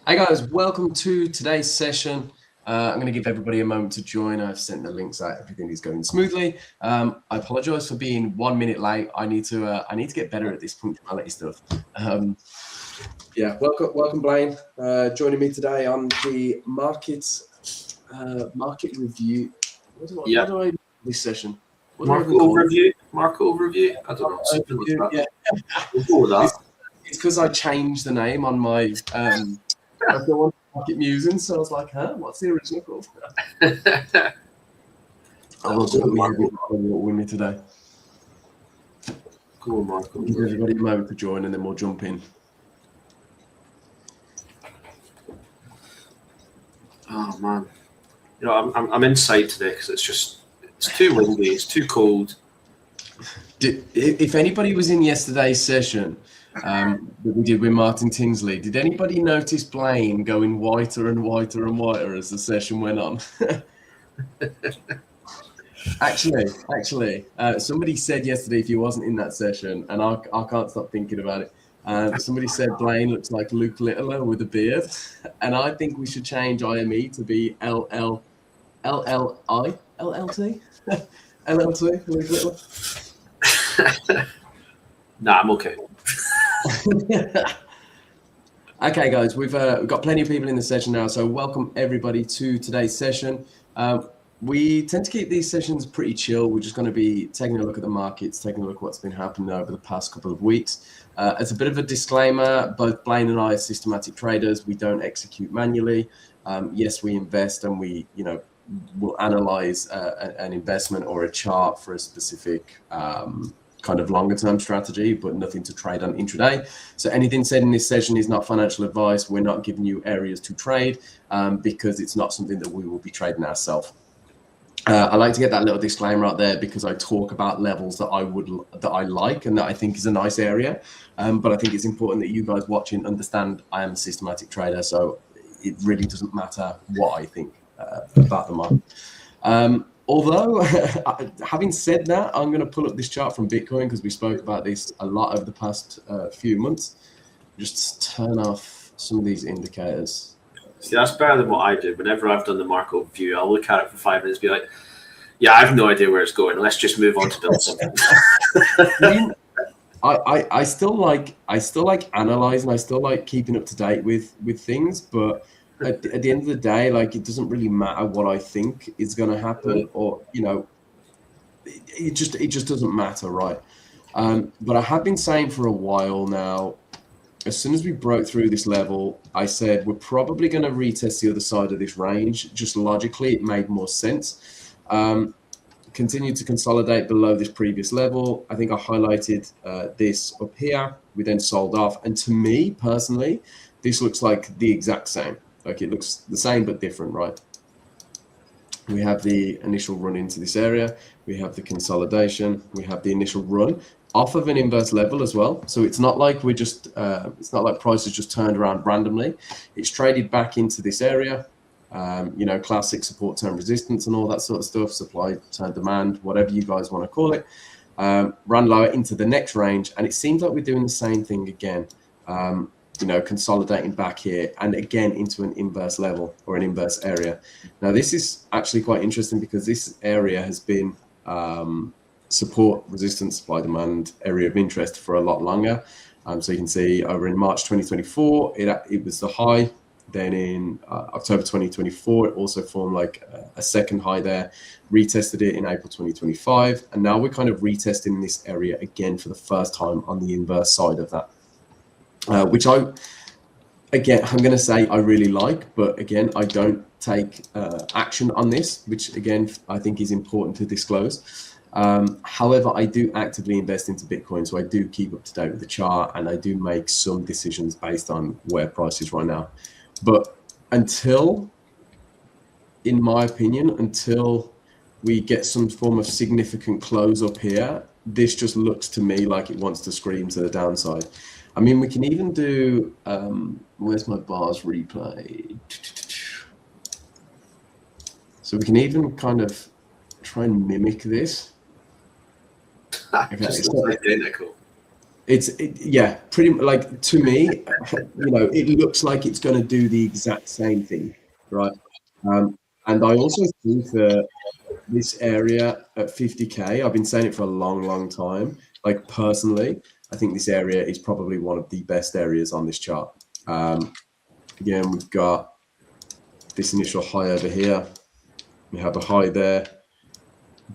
Hey guys, welcome to today's session. I'm going to give everybody a moment to join. I've sent the links out. Everything is going smoothly. I apologize for being 1 minute late. I need to get better at this punctuality stuff. Welcome, Blayn. Joining me today on the market review. What do I do this session? Market overview. I don't know. Something like that. Yeah. We'll go with that. It's because I changed the name on my market musing, so I was like, huh? What's the original called? I will win me today. Go on, Marco. Give everybody a moment to join, and then we'll jump in. Oh man, you know I'm inside today because it's too windy, it's too cold. If anybody was in yesterday's session that we did with Martin Tinsley, did anybody notice Blayn going whiter and whiter and whiter as the session went on? Actually, somebody said yesterday, if you wasn't in that session, and I can't stop thinking about it. Somebody said Blayn looks like Luke Littler with a beard, and I think we should change IME to be LLT, LLT, Luke Littler. Nah, I'm okay. Okay, guys, we've got plenty of people in the session now, so welcome everybody to today's session. We tend to keep these sessions pretty chill. We're just going to be taking a look at the markets, taking a look at what's been happening over the past couple of weeks. As a bit of a disclaimer, both Blayn and I are systematic traders. We don't execute manually. Yes, we invest and we, will analyze an investment or a chart for a specific kind of longer term strategy, but nothing to trade on intraday. So anything said in this session is not financial advice. We're not giving you areas to trade because it's not something that we will be trading ourselves. I like to get that little disclaimer out there because I talk about levels that I like and that I think is a nice area. But I think it's important that you guys watching understand I am a systematic trader, so it really doesn't matter what I think about the market. Although, having said that, I'm going to pull up this chart from Bitcoin because we spoke about this a lot over the past few months. Just turn off some of these indicators. See, that's better than what I do. Whenever I've done the market overview, I'll look at it for 5 minutes, be like, "Yeah, I have no idea where it's going. Let's just move on to build something." I still like analyzing. I still like keeping up to date with things, but at the end of the day, like, it doesn't really matter what I think is going to happen, or it just doesn't matter, right? But I have been saying for a while now, as soon as we broke through this level, I said we're probably going to retest the other side of this range. Just logically, it made more sense. Continue to consolidate below this previous level. I think I highlighted this up here. We then sold off. And to me, personally, this looks like the exact same. Like, it looks the same but different, right? We have the initial run into this area. We have the consolidation. We have the initial run off of an inverse level as well. So it's not like we're just, it's not like prices just turned around randomly. It's traded back into this area, classic support turn resistance and all that sort of stuff, supply turn demand, whatever you guys want to call it, ran lower into the next range. And it seems like we're doing the same thing again, consolidating back here and again into an inverse level or an inverse area. Now, this is actually quite interesting because this area has been support, resistance, supply, demand area of interest for a lot longer. So you can see over in March 2024, it was the high. Then in October 2024, it also formed like a second high there, retested it in April 2025. And now we're kind of retesting this area again for the first time on the inverse side of that, which I'm going to say I really like, but again, I don't take action on this, which again, I think is important to disclose. However, I do actively invest into Bitcoin, so I do keep up to date with the chart and I do make some decisions based on where price is right now. But in my opinion, until we get some form of significant close up here, this just looks to me like it wants to scream to the downside. I mean, we can even do, where's my bars replay? So we can even kind of try and mimic this. Okay, just identical. Yeah, pretty like to me, it looks like it's going to do the exact same thing, right? And I also think that this area at 50K, I've been saying it for a long, long time. Like personally, I think this area is probably one of the best areas on this chart. Again, we've got this initial high over here. We have a high there,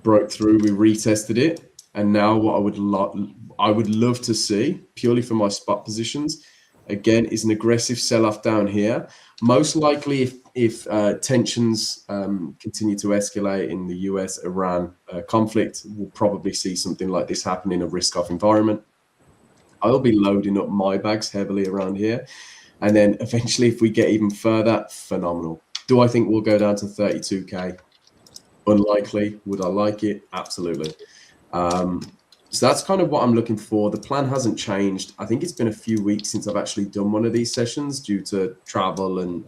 broke through, we retested it. And now what I would love to see, purely for my spot positions, again, is an aggressive sell-off down here. Most likely, if tensions continue to escalate in the US-Iran conflict, we'll probably see something like this happen in a risk-off environment. I'll be loading up my bags heavily around here. And then eventually, if we get even further, phenomenal. Do I think we'll go down to 32K? Unlikely. Would I like it? Absolutely. So that's kind of what I'm looking for. The plan hasn't changed. I think it's been a few weeks since I've actually done one of these sessions due to travel and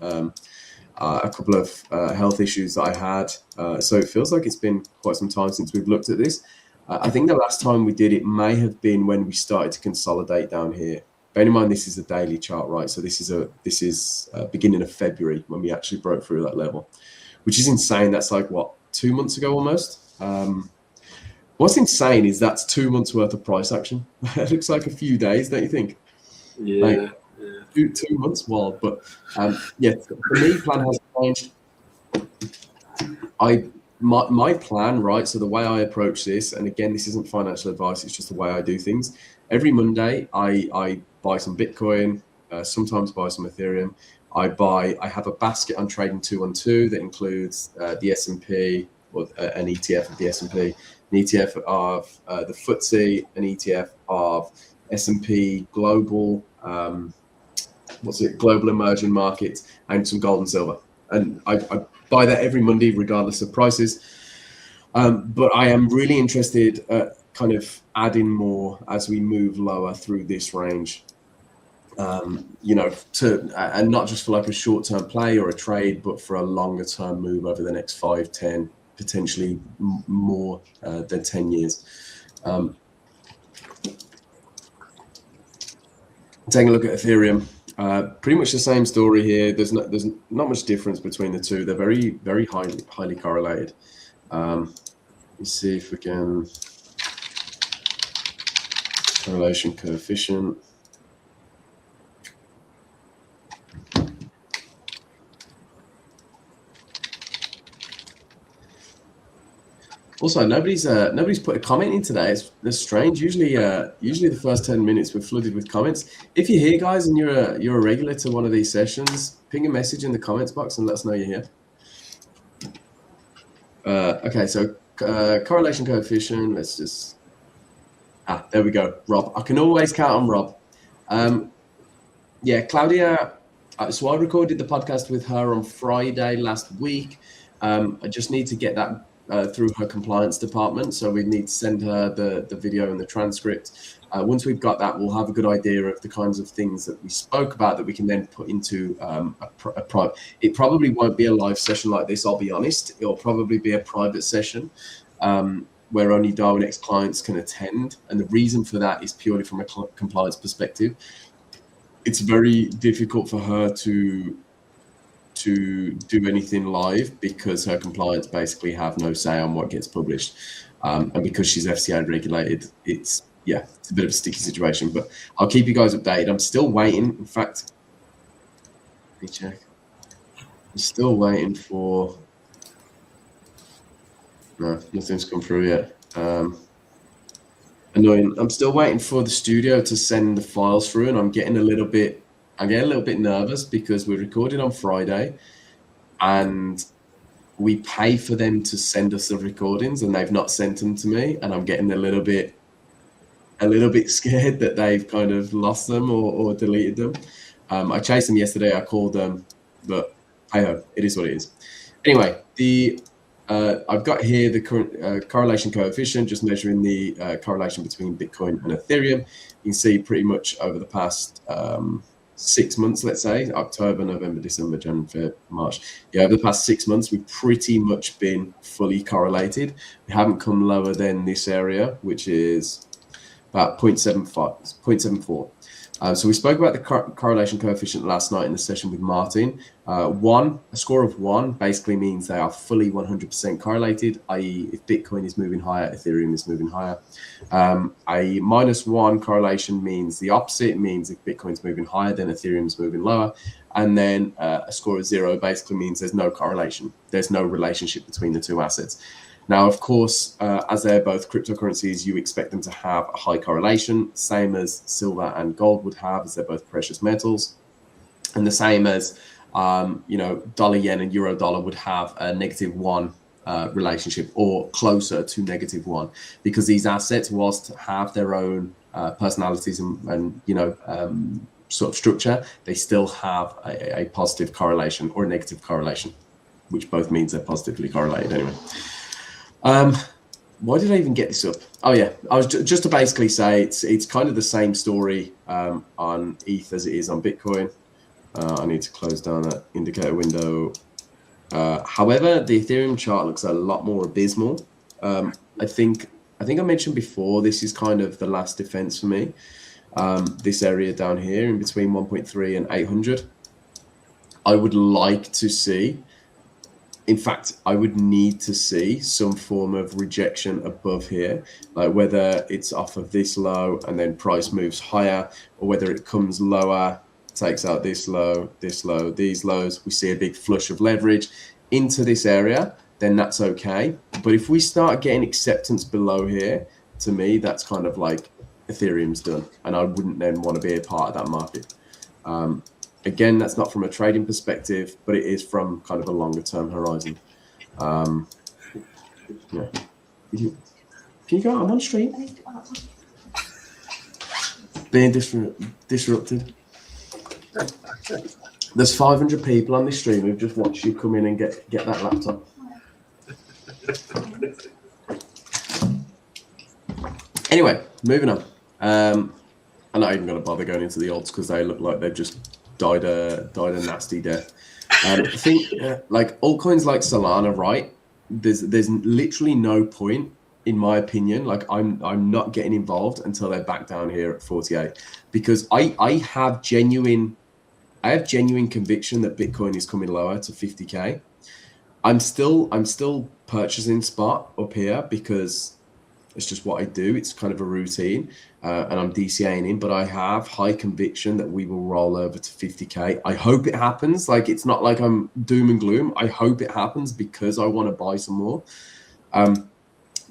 a couple of health issues that I had. So it feels like it's been quite some time since we've looked at this. I think the last time we did it may have been when we started to consolidate down here. Bear in mind, this is a daily chart, right? So this is beginning of February when we actually broke through that level, which is insane. That's like, what, 2 months ago almost? What's insane is that's 2 months worth of price action. It looks like a few days, don't you think? Yeah. Like, 2 months, wild. But yeah, for me, plan hasn't changed. My plan, right? So the way I approach this, and again, this isn't financial advice, it's just the way I do things. Every Monday, I buy some Bitcoin, sometimes buy some Ethereum. I have a basket on trading 212 that includes the S&P, or an ETF of the S&P, an ETF of the FTSE, an ETF of S&P Global, Global Emerging Markets, and some gold and silver. And I buy that every Monday, regardless of prices. But I am really interested at kind of adding more as we move lower through this range. And not just for like a short-term play or a trade, but for a longer-term move over the next 5, 10, potentially more than 10 years. Taking a look at Ethereum, pretty much the same story here. There's not much difference between the two. They're very, very highly correlated. Let's see if we can correlation coefficient. Also, nobody's put a comment in today. It's strange. Usually the first 10 minutes we're flooded with comments. If you're here, guys, and you're a regular to one of these sessions, ping a message in the comments box and let us know you're here. Okay, so correlation coefficient. Let's just there we go. Rob, I can always count on Rob. Yeah, Claudia. So I recorded the podcast with her on Friday last week. I just need to get that through her compliance department, so we need to send her the video and the transcript. Once we've got that, we'll have a good idea of the kinds of things that we spoke about that we can then put into a private. It probably won't be a live session like this, I'll be honest. It'll probably be a private session where only Darwinex clients can attend, and the reason for that is purely from a compliance perspective. It's very difficult for her to do anything live because her compliance basically have no say on what gets published, and because she's FCA regulated, it's a bit of a sticky situation. But I'll keep you guys updated. I'm still waiting. In fact, let me check. I'm still waiting for. No, nothing's come through yet. Annoying. I'm still waiting for the studio to send the files through, and I'm getting a little bit nervous because we're recording on Friday and we pay for them to send us the recordings and they've not sent them to me, and I'm getting a little bit scared that they've kind of lost them or deleted them. I chased them yesterday, I called them, but hey-ho, it is what it is. Anyway, I've got here the current correlation coefficient, just measuring the correlation between Bitcoin and Ethereum. You can see pretty much over the past 6 months, let's say, October, November, December, January, February, March. Yeah, over the past 6 months, we've pretty much been fully correlated. We haven't come lower than this area, which is about 0.74. So we spoke about the correlation coefficient last night in the session with Martin. A score of 1 basically means they are fully 100% correlated, i.e. if Bitcoin is moving higher, Ethereum is moving higher. A -1 correlation means the opposite. It means if Bitcoin's moving higher, then Ethereum's moving lower. And then a score of 0 basically means there's no correlation. There's no relationship between the two assets. Now, of course, as they're both cryptocurrencies, you expect them to have a high correlation, same as silver and gold would have, as they're both precious metals. And the same as, dollar yen and euro dollar would have a -1 relationship, or closer to -1, because these assets, whilst have their own personalities and sort of structure, they still have a positive correlation or a negative correlation, which both means they're positively correlated anyway. Why did I even get this up? Oh yeah, I was just to basically say it's kind of the same story on ETH as it is on Bitcoin. I need to close down that indicator window. However, the Ethereum chart looks a lot more abysmal. I think I mentioned before, this is kind of the last defense for me. This area down here in between 1.3 and 800. I would like to see, in fact, I would need to see some form of rejection above here, like whether it's off of this low and then price moves higher, or whether it comes lower, takes out this low, these lows. We see a big flush of leverage into this area, then that's okay. But if we start getting acceptance below here, to me, that's kind of like Ethereum's done, and I wouldn't then want to be a part of that market. Again, that's not from a trading perspective, but it is from kind of a longer term horizon. Yeah. Can you go? I'm on stream. Being disrupted. There's 500 people on this stream who've just watched you come in and get that laptop. Anyway, moving on. I'm not even going to bother going into the alts because they look like they've just died a nasty death. I think like altcoins like Solana, right? There's literally no point, in my opinion. Like I'm not getting involved until they're back down here at 48, because I have genuine conviction that Bitcoin is coming lower to 50K. I'm still purchasing spot up here because it's just what I do. It's kind of a routine, and I'm DCAing in, but I have high conviction that we will roll over to 50K. I hope it happens. Like, it's not like I'm doom and gloom. I hope it happens because I want to buy some more.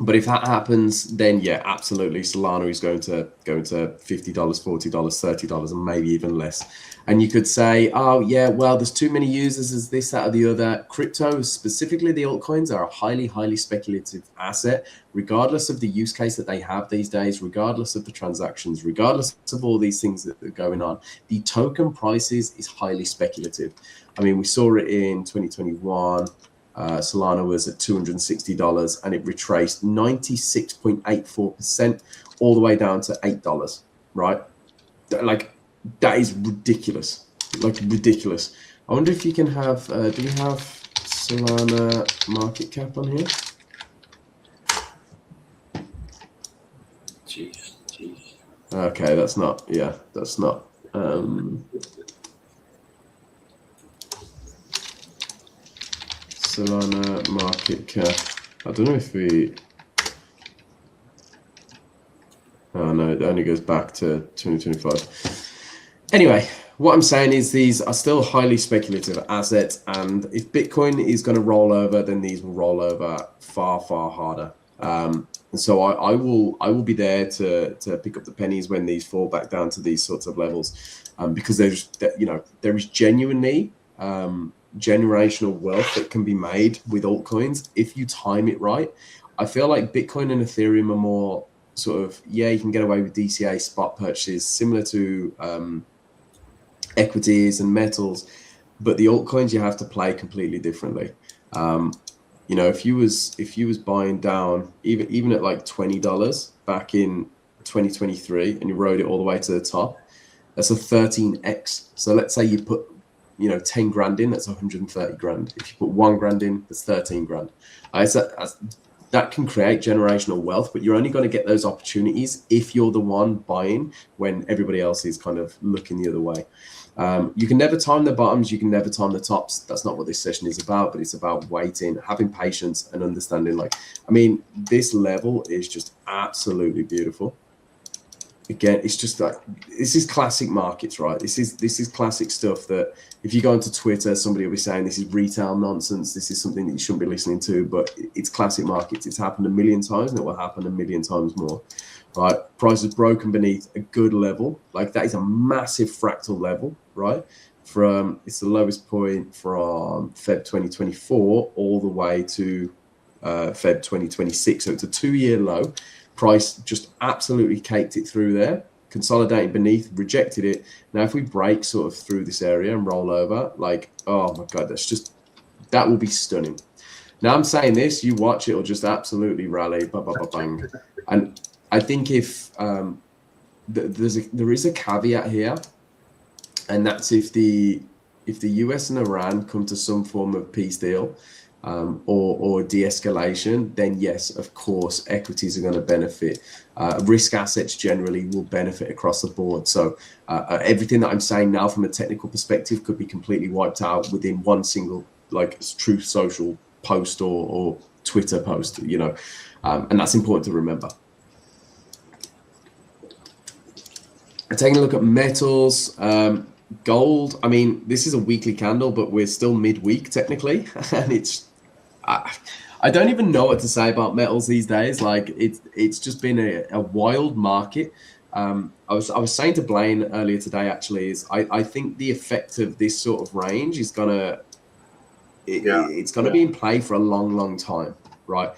But if that happens, then yeah, absolutely, Solana is going to $50, $40, $30, and maybe even less. And you could say, oh yeah, well, there's too many users, as this, that, or the other. Crypto, specifically the altcoins, are a highly speculative asset, regardless of the use case that they have these days, regardless of the transactions, regardless of all these things that are going on. The token prices is highly speculative. I mean, we saw it in 2021. Solana was at $260 and it retraced 96.84% all the way down to $8, right? Like, that is ridiculous, like ridiculous. I wonder if you can have, do you have Solana market cap on here? Jeez. Okay, that's not, yeah, that's not. Solana market cap. I don't know if we. Oh no, it only goes back to 2025. Anyway, what I'm saying is these are still highly speculative assets, and if Bitcoin is going to roll over, then these will roll over far harder. And so I will be there to pick up the pennies when these fall back down to these sorts of levels, because there is genuinely generational wealth that can be made with altcoins if you time it right. I feel like Bitcoin and Ethereum are more sort of, yeah, you can get away with DCA spot purchases similar to equities and metals, but the altcoins you have to play completely differently. If you was buying down even at like $20 back in 2023 and you rode it all the way to the top, that's a 13x. So let's say you put 10 grand in, that's 130 grand. If you put 1 grand in, that's 13 grand. that can create generational wealth, but you're only going to get those opportunities if you're the one buying when everybody else is kind of looking the other way. You can never time the bottoms, you can never time the tops. That's not what this session is about, but it's about waiting, having patience and understanding. Like, I mean, this level is just absolutely beautiful. Again, it's just like, this is classic markets, right? This is classic stuff that if you go onto Twitter, somebody will be saying this is retail nonsense. This is something that you shouldn't be listening to, but it's classic markets. It's happened a million times and it will happen a million times more, right? Price is broken beneath a good level. Like, that is a massive fractal level, right? It's the lowest point from Feb 2024 all the way to Feb 2026. So it's a 2-year low. Price just absolutely caked it through there, consolidating beneath, rejected it. Now, if we break sort of through this area and roll over, like, oh my God, that will be stunning. Now, I'm saying this, you watch, it'll just absolutely rally, bang. And I think if there is a caveat here, and that's if the US and Iran come to some form of peace deal, or de-escalation, then yes, of course, equities are going to benefit. Risk assets generally will benefit across the board. So everything that I'm saying now from a technical perspective could be completely wiped out within one single like Truth Social post or Twitter post, you know, and that's important to remember. Taking a look at metals, gold. I mean, this is a weekly candle, but we're still midweek technically, and I don't even know what to say about metals these days. Like, it's just been a wild market. I was saying to Blayn earlier today, actually, is I think the effect of this sort of range is it's gonna be in play for a long time, right?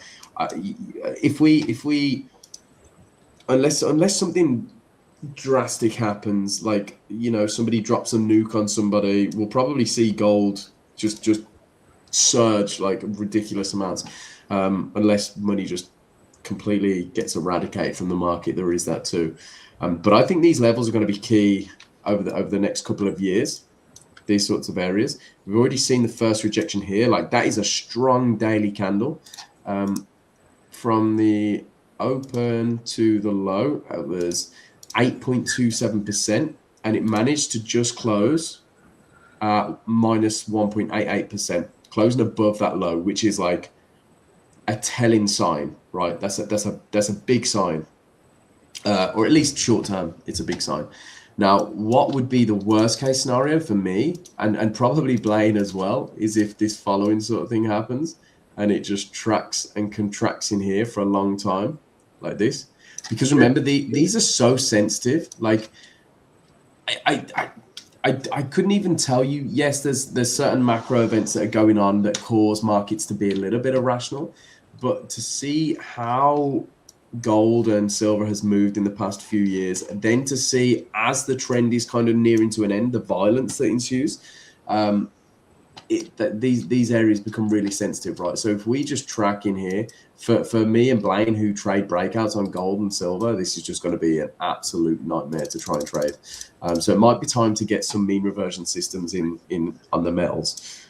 Unless something drastic happens, like, you know, somebody drops a nuke on somebody, we'll probably see gold just surge like ridiculous amounts, unless money just completely gets eradicated from the market. There is that too, but I think these levels are going to be key over the next couple of years, these sorts of areas. We've already seen the first rejection here. Like, that is a strong daily candle. From the open to the low, it was 8.27%, and it managed to just close minus 1.88%, closing above that low, which is like a telling sign, right? That's a big sign, or at least short term, it's a big sign. Now, what would be the worst case scenario for me, and probably Blayn as well, is if this following sort of thing happens and it just tracks and contracts in here for a long time like this. Because remember, these are so sensitive. Like, I couldn't even tell you. Yes, there's certain macro events that are going on that cause markets to be a little bit irrational, but to see how gold and silver has moved in the past few years, then to see as the trend is kind of nearing to an end, the violence that ensues, these areas become really sensitive, right? So if we just track in here, for me and Blayn, who trade breakouts on gold and silver, this is just going to be an absolute nightmare to try and trade. So it might be time to get some mean reversion systems in on the metals.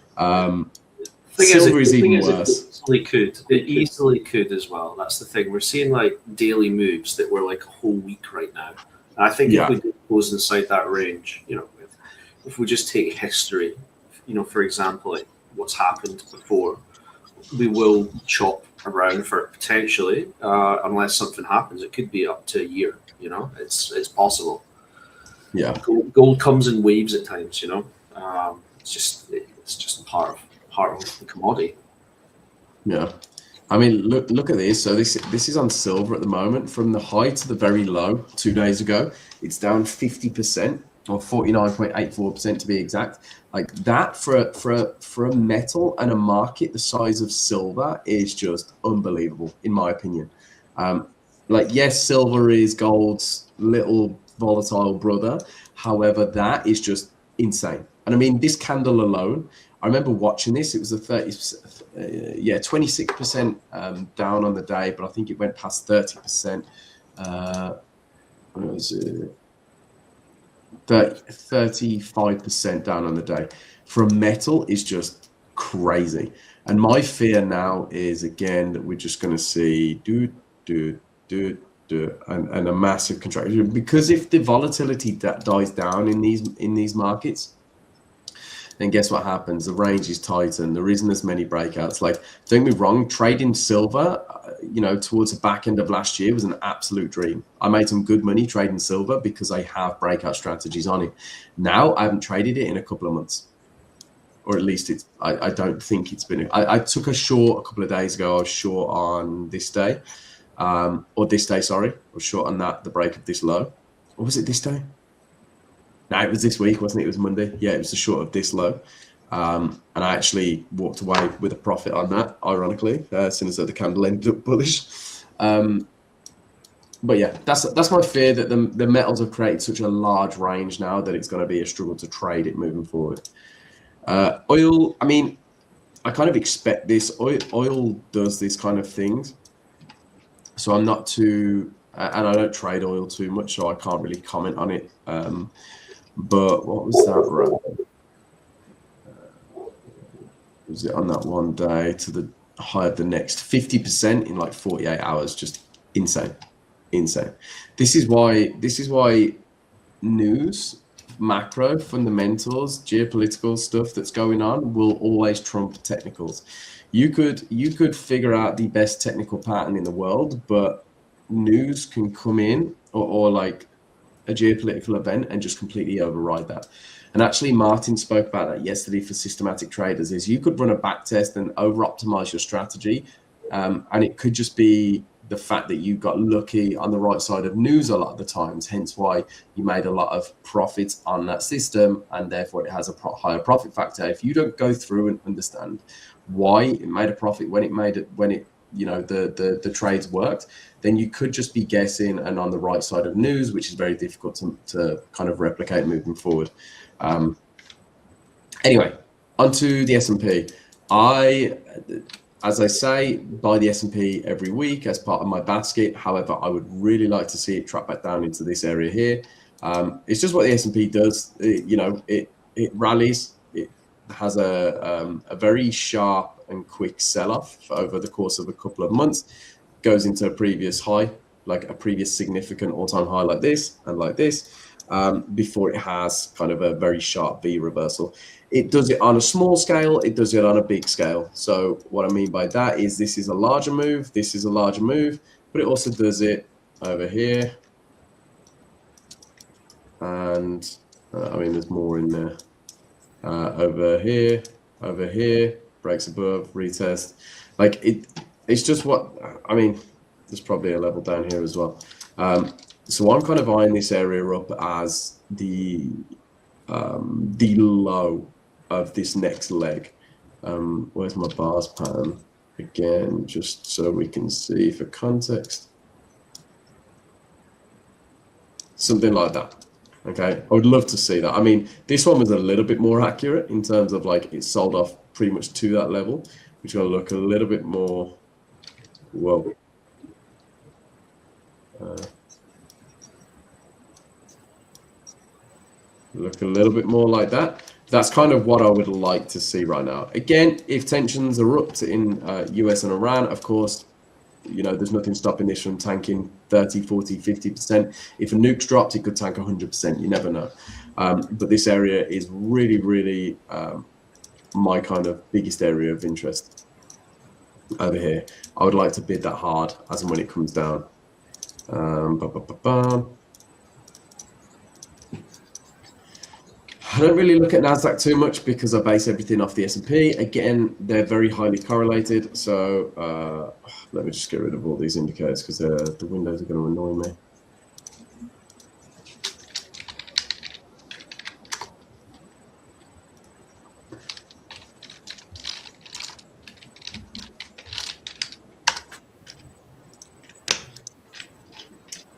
Silver is even worse. It easily could as well. That's the thing. We're seeing like daily moves that were like a whole week right now. And I think if we do close inside that range, you know, if we just take history, you know, for example, like what's happened before, we will chop around for potentially, unless something happens, it could be up to a year. You know, it's possible. Yeah, gold comes in waves at times. You know, it's just part of the commodity. Yeah, I mean, look at this. So this is on silver at the moment. From the high to the very low 2 days ago, it's down 50%, or 49.84% to be exact. Like, that for a metal and a market the size of silver is just unbelievable, in my opinion. Like, yes, silver is gold's little volatile brother. However, that is just insane. And I mean, this candle alone, I remember watching this. It was a 26% down on the day, but I think it went past 30%. What was it? 35% down on the day. For a metal is just crazy. And my fear now is, again, that we're just going to see and a massive contraction, because if the volatility dies down in these markets, then guess what happens? The range is tightened. There isn't as many breakouts. Like, don't get me wrong, trading silver, towards the back end of last year was an absolute dream. I made some good money trading silver because I have breakout strategies on it. Now I haven't traded it in a couple of months, or at least I don't think it's been. I took a short a couple of days ago. I was short on this day, sorry. I was short on the break of this low. Or was it this day? No, it was this week, wasn't it? It was Monday. Yeah, it was the short of this low. And I actually walked away with a profit on that, ironically, as soon as the candle ended up bullish. But yeah, that's my fear, that the metals have created such a large range now that it's going to be a struggle to trade it moving forward. Oil, I mean, I kind of expect this. Oil does this kind of things. So I'm not too, and I don't trade oil too much, so I can't really comment on it. But what was that, right? Was it on that one day to the high of the next? 50% in like 48 hours, just insane. This is why news, macro, fundamentals, geopolitical stuff that's going on will always trump technicals. You could figure out the best technical pattern in the world, but news can come in, or like a geopolitical event, and just completely override that. And actually, Martin spoke about that yesterday for systematic traders, is you could run a back test and over-optimize your strategy. And it could just be the fact that you got lucky on the right side of news a lot of the times, hence why you made a lot of profits on that system, and therefore it has a higher profit factor. If you don't go through and understand why it made a profit when the trades worked, then you could just be guessing and on the right side of news, which is very difficult to kind of replicate moving forward. Anyway, onto the S&P. As I say, buy the S&P every week as part of my basket. However, I would really like to see it trap back down into this area here. It's just what the S&P does. It rallies. It has a very sharp and quick sell-off over the course of a couple of months. Goes into a previous high, like a previous significant all-time high like this and like this, before it has kind of a very sharp V reversal. It does it on a small scale, it does it on a big scale. So what I mean by that is this is a larger move, this is a larger move, but it also does it over here. And I mean, there's more in there. Over here, breaks above, retest. Like it's just what, I mean, there's probably a level down here as well. So I'm kind of eyeing this area up as the low of this next leg. Where's my bars pattern? Again, just so we can see for context. Something like that. Okay, I would love to see that. I mean, this one was a little bit more accurate in terms of like it sold off pretty much to that level, which will look a little bit more, whoa. Look a little bit more like that. That's kind of what I would like to see right now. Again, if tensions erupt in US and Iran, of course, there's nothing stopping this from tanking 30, 40, 50%. If a nuke's dropped, it could tank 100%. You never know. But this area is really, really my kind of biggest area of interest over here. I would like to bid that hard as and when it comes down. I don't really look at NASDAQ too much because I base everything off the S&P. Again, they're very highly correlated. So let me just get rid of all these indicators because the windows are going to annoy me.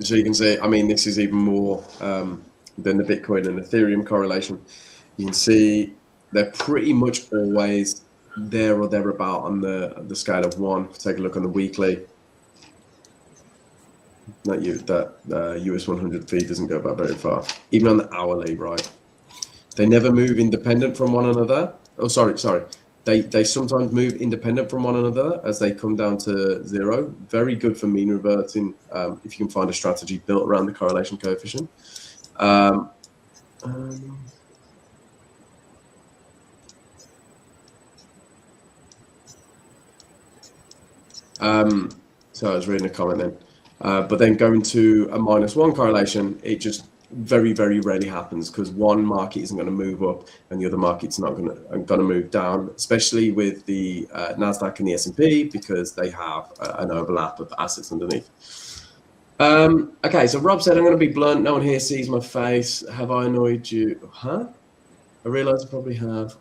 So you can see, I mean, this is even more than the Bitcoin and Ethereum correlation. You can see they're pretty much always there or thereabout on the scale of 1. Take a look on the weekly. That US 100 feed doesn't go back very far. Even on the hourly, right? They never move independent from one another. Oh, sorry. they sometimes move independent from one another as they come down to zero. Very good for mean reverting if you can find a strategy built around the correlation coefficient. So I was reading a comment then. But then going to a -1 correlation, it just very, very rarely happens because one market isn't going to move up and the other market's not going to move down, especially with the NASDAQ and the S&P because they have an overlap of assets underneath. Okay, so Rob said, I'm going to be blunt. No one here sees my face. Have I annoyed you? Huh? I realise I probably have.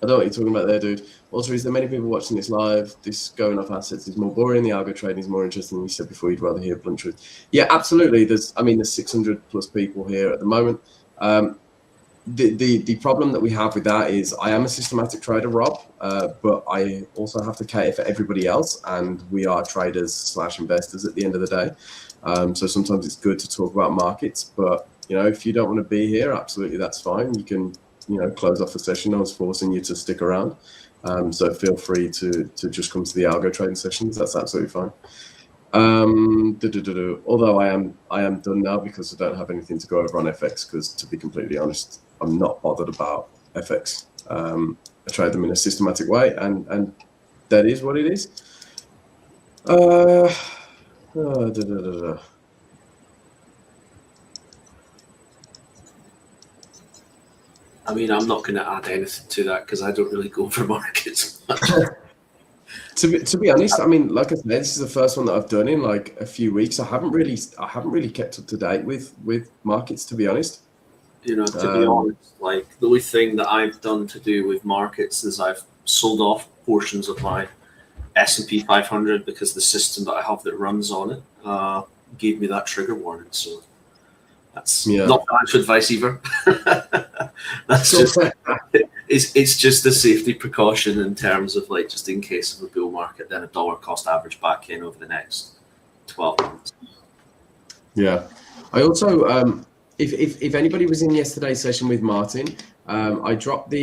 I don't know what you're talking about there, dude. Also, is there many people watching this live? This going off assets is more boring. The algo trading is more interesting than you said before. You'd rather hear blunt truth. Yeah, absolutely. There's 600 plus people here at the moment. The problem that we have with that is I am a systematic trader, Rob, but I also have to cater for everybody else, and we are traders / investors at the end of the day. So sometimes it's good to talk about markets, but if you don't want to be here, absolutely, that's fine. You can close off the session. I was forcing you to stick around. So feel free to just come to the algo trading sessions. That's absolutely fine. Although I am done now because I don't have anything to go over on FX because, to be completely honest, I'm not bothered about FX. I trade them in a systematic way, and that is what it is. I mean, I'm not going to add anything to that because I don't really go for markets much. To be honest, I mean, like I said, this is the first one that I've done in like a few weeks. I haven't really kept up to date with markets, to be honest. To be honest, like the only thing that I've done to do with markets is I've sold off portions of my S&P 500 because the system that I have that runs on it gave me that trigger warning. So that's not financial advice either. That's just it's just a safety precaution in terms of like just in case of a bull market, then a dollar cost average back in over the next 12 months. Yeah, I also if anybody was in yesterday's session with Martin, I dropped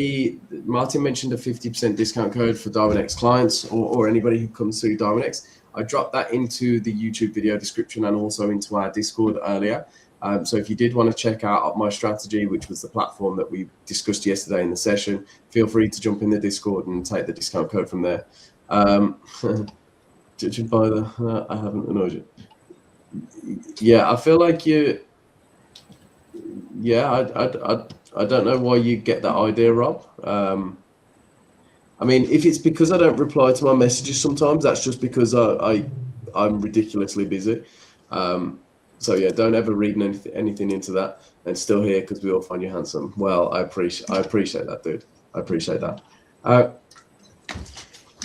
Martin mentioned a 50% discount code for Darwinex clients or anybody who comes through Darwinex. I dropped that into the YouTube video description and also into our Discord earlier. So if you did want to check out My Strategy, which was the platform that we discussed yesterday in the session, feel free to jump in the Discord and take the discount code from there. Did you buy the? I haven't annoyed you. Yeah, I feel like you. Yeah, I don't know why you get that idea, Rob. I mean, if it's because I don't reply to my messages sometimes, that's just because I'm ridiculously busy. So yeah, don't ever read anything into that. And still here because we all find you handsome. Well, I appreciate that, dude. I appreciate that. I've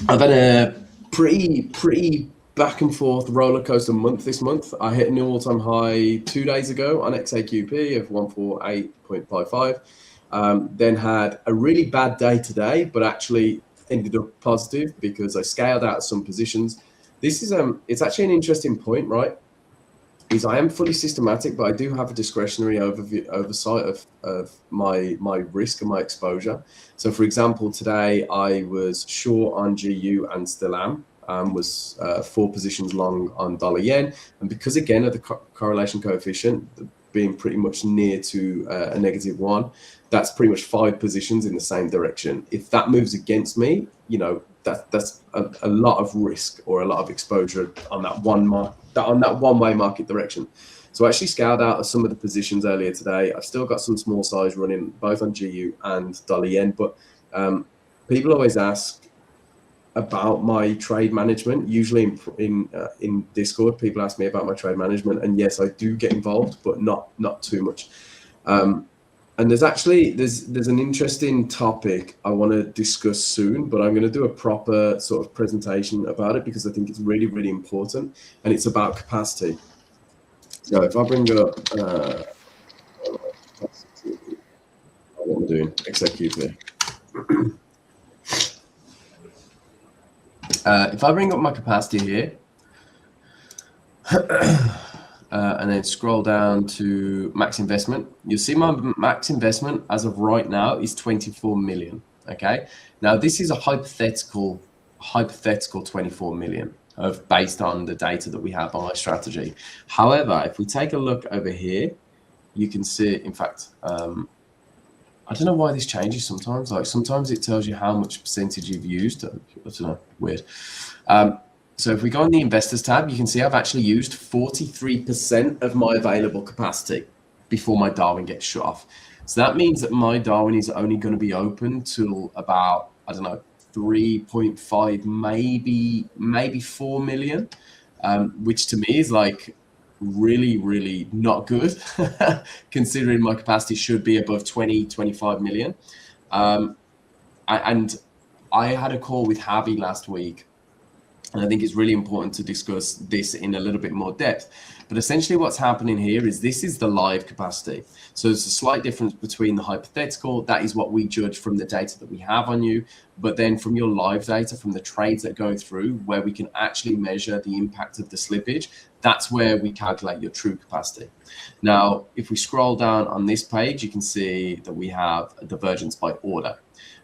had a pretty back and forth roller coaster month this month. I hit a new all-time high 2 days ago on XAQP of 148.55. Then had a really bad day today, but actually ended up positive because I scaled out some positions. This is it's actually an interesting point, right? Is I am fully systematic, but I do have a discretionary oversight of my risk and my exposure. So, for example, today I was short on GU and still am. Was 4 positions long on dollar yen, and because again of the correlation coefficient being pretty much near to a -1, that's pretty much 5 positions in the same direction. If that moves against me, that's a lot of risk or a lot of exposure on that one-way market direction. So I actually scaled out of some of the positions earlier today. I've still got some small size running both on GU and dollar yen, but people always ask about my trade management. Usually in Discord, people ask me about my trade management, and yes, I do get involved, but not too much. And there's an interesting topic I want to discuss soon, but I'm going to do a proper sort of presentation about it because I think it's really, really important, and it's about capacity. So if I bring up what I'm doing, XAQP. If I bring up my capacity here, and then scroll down to max investment, you'll see my max investment as of right now is 24 million. Okay, now this is a hypothetical 24 million based on the data that we have on my strategy. However, if we take a look over here, you can see, in fact, I don't know why this changes sometimes. Like sometimes it tells you how much percentage you've used. I don't know, weird. So if we go on the investors tab, you can see I've actually used 43% of my available capacity before my Darwin gets shut off. So that means that my Darwin is only going to be open till about, I don't know, 3.5, maybe 4 million, which to me is like really not good considering my capacity should be above 25 million. And I had a call with Javi last week, and I think it's really important to discuss this in a little bit more depth. But essentially what's happening here is this is the live capacity. So there's a slight difference between the hypothetical, that is what we judge from the data that we have on you, but then from your live data, from the trades that go through, where we can actually measure the impact of the slippage, that's where we calculate your true capacity. Now, if we scroll down on this page, you can see that we have a divergence by order.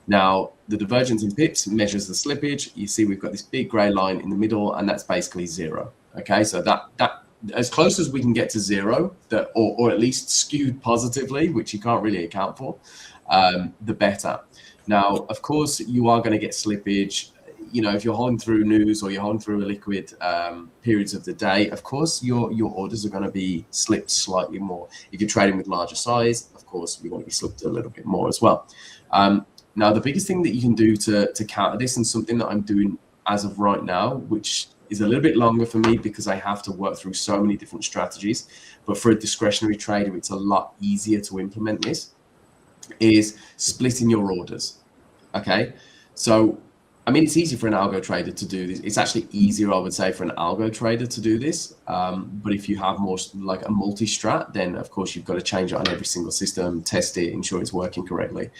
Now, the divergence in pips measures the slippage. You see we've got this big gray line in the middle, and that's basically zero. Okay, so that as close as we can get to zero, or at least skewed positively, which you can't really account for, the better. Now, of course, you are going to get slippage. You know, if you're holding through news or you're holding through a liquid periods of the day, of course, your orders are going to be slipped slightly more. If you're trading with larger size, of course, you're going to be slipped a little bit more as well. Now, the biggest thing that you can do to counter this, and something that I'm doing as of right now, which is a little bit longer for me because I have to work through so many different strategies, but for a discretionary trader, it's a lot easier to implement this, is splitting your orders. Okay, so I mean, it's easy for an algo trader to do this. It's actually easier, I would say, for an algo trader to do this. But if you have more like a multi-strat, then of course you've got to change it on every single system, test it, ensure it's working correctly.